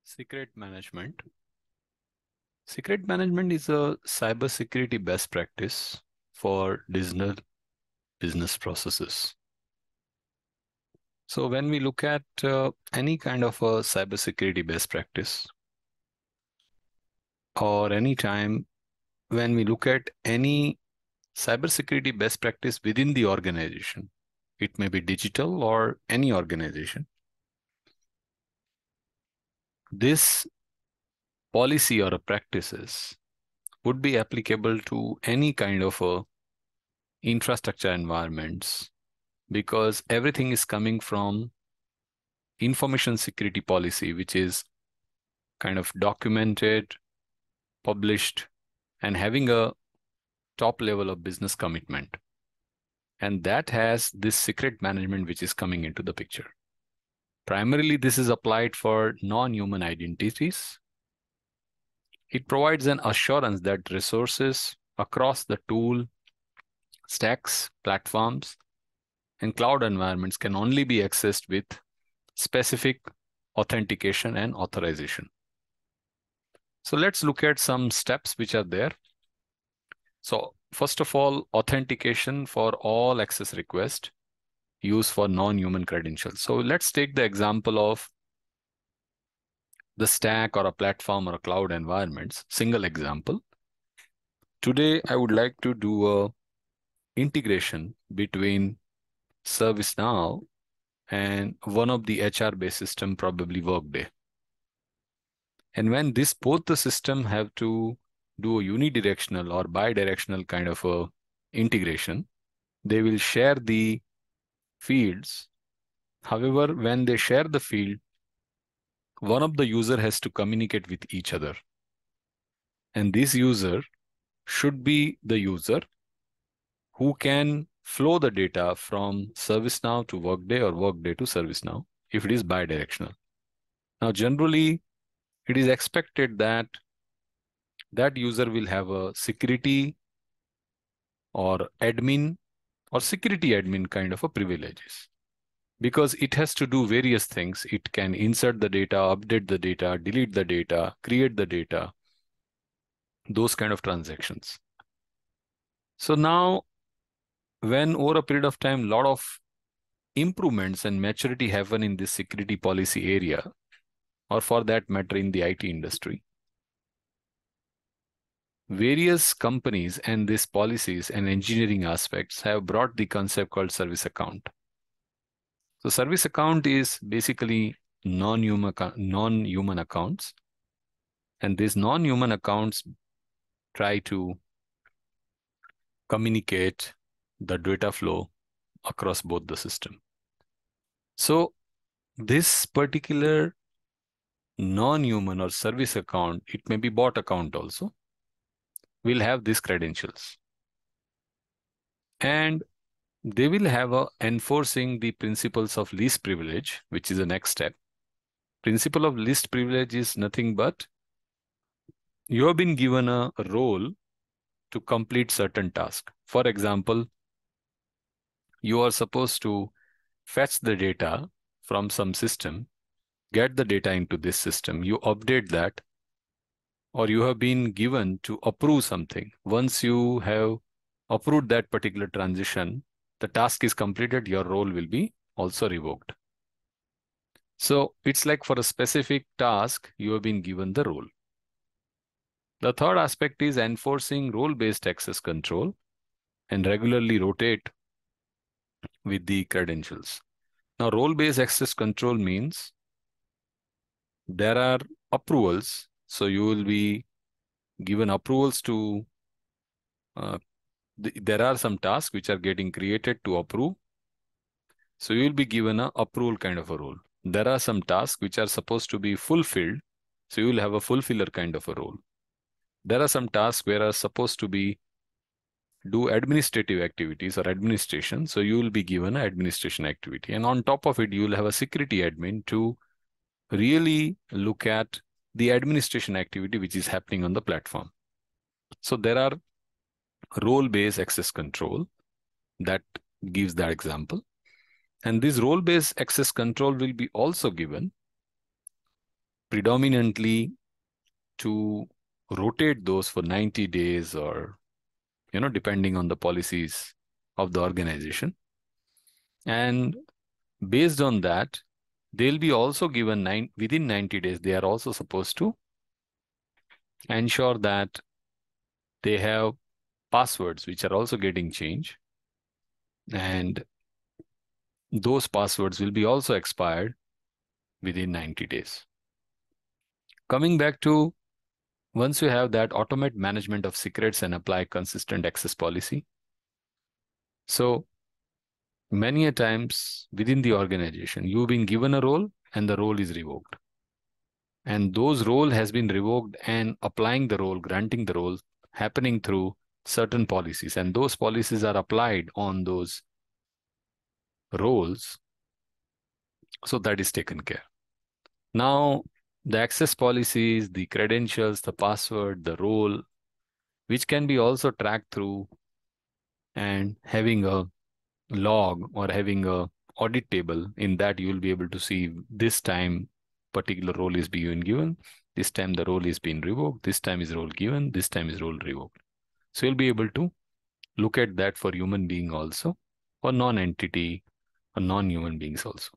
Secret management. Secret management is a cybersecurity best practice for digital business processes. So when we look at any kind of a cybersecurity best practice, or any time when we look at any cybersecurity best practice within the organization, it may be digital or any organization, this policy or a practices would be applicable to any kind of a infrastructure environments, because everything is coming from information security policy, which is kind of documented, published, and having a top level of business commitment. And that has this secret management which is coming into the picture. Primarily, this is applied for non-human identities. It provides an assurance that resources across the tool, stacks, platforms, and cloud environments can only be accessed with specific authentication and authorization. So let's look at some steps which are there. So first of all, authentication for all access requests used for non-human credentials. So let's take the example of the stack or a platform or a cloud environments. Single example. Today, I would like to do a integration between ServiceNow and one of the HR-based system, probably Workday. And when both the system have to do a unidirectional or bidirectional kind of a integration, they will share the fields. However, when they share the field, one of the user has to communicate with each other. And this user should be the user who can flow the data from ServiceNow to Workday or Workday to ServiceNow if it is bidirectional. Now, generally, it is expected that that user will have a security or admin or security admin kind of a privileges, because it has to do various things. It can insert the data, update the data, delete the data, create the data, those kind of transactions. So now, when over a period of time, a lot of improvements and maturity happen in this security policy area, or for that matter in the IT industry, various companies and these policies and engineering aspects have brought the concept called service account. So service account is basically non-human accounts. And these non-human accounts try to communicate the data flow across both the system. So this particular non-human or service account, it may be bot account also, will have these credentials. And they will have enforcing the principles of least privilege, which is the next step. Principle of least privilege is nothing but you have been given a role to complete certain task. For example, you are supposed to fetch the data from some system, get the data into this system, you update that, or you have been given to approve something. Once you have approved that particular transition, the task is completed, your role will be also revoked. So it's like for a specific task, you have been given the role. The third aspect is enforcing role-based access control and regularly rotate with the credentials. Now, role-based access control means there are approvals. So you will be given approvals to, there are some tasks which are getting created to approve. So you will be given an approval kind of a role. There are some tasks which are supposed to be fulfilled. So you will have a fulfiller kind of a role. There are some tasks where are supposed to be do administrative activities or administration. So you will be given an administration activity. And on top of it, you will have a security admin to really look at the administration activity which is happening on the platform. So there are role-based access control that gives that example. And this role-based access control will be also given predominantly to rotate those for 90 days or, depending on the policies of the organization. And based on that, they'll be also given within 90 days, they are also supposed to ensure that they have passwords which are also getting changed. And those passwords will be also expired within 90 days. Coming back to once you have that, automate management of secrets and apply consistent access policy. So many a times within the organization, you've been given a role and the role is revoked. And those role has been revoked, and applying the role, granting the role, happening through certain policies. And those policies are applied on those roles. So that is taken care. Now, the access policies, the credentials, the password, the role, which can be also tracked through and having a log or having a audit table. In that you will be able to see this time particular role is being given, this time the role is being revoked, this time is role given, this time is role revoked. So you'll be able to look at that for human being also, or non-entity or non-human beings also.